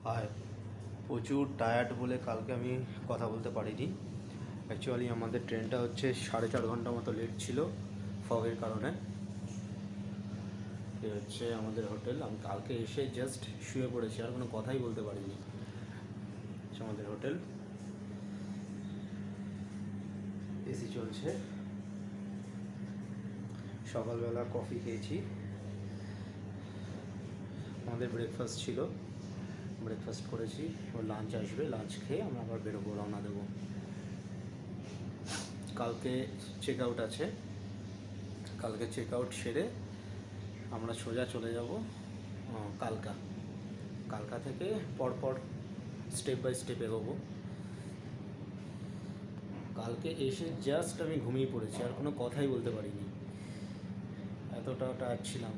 হায়, প্রচুর টায়ার্ড বলে কালকে আমি কথা বলতে পারিনি। অ্যাকচুয়ালি আমাদের ট্রেনটা হচ্ছে 4.5 ঘন্টা মতো লেট ছিল ফগের কারণে। এ হচ্ছে আমাদের হোটেল। আমি কালকে এসে জাস্ট শুয়ে পড়েছি, আর কোনো কথাই বলতে পারিনি। হচ্ছে আমাদের হোটেল, এসি চলছে। সকালবেলা কফি খেয়েছি, আমাদের ব্রেকফাস্ট ছিল, ব্রেকফাস্ট করেছি। এবার লাঞ্চ আসবে, লাঞ্চ খেয়ে আমরা আবার বেরোবো, রওনা দেবো। কালকে চেক আউট আছে, কালকে চেক আউট সেরে আমরা সোজা চলে যাব কালকা। কালকা থেকে পরপর স্টেপ বাই স্টেপ এগোবো। কালকে এসে জাস্ট আমি ঘুমিয়ে পড়েছি, আর কোনো কথাই বলতে পারিনি, এতটা টায়ার্ড ছিলাম।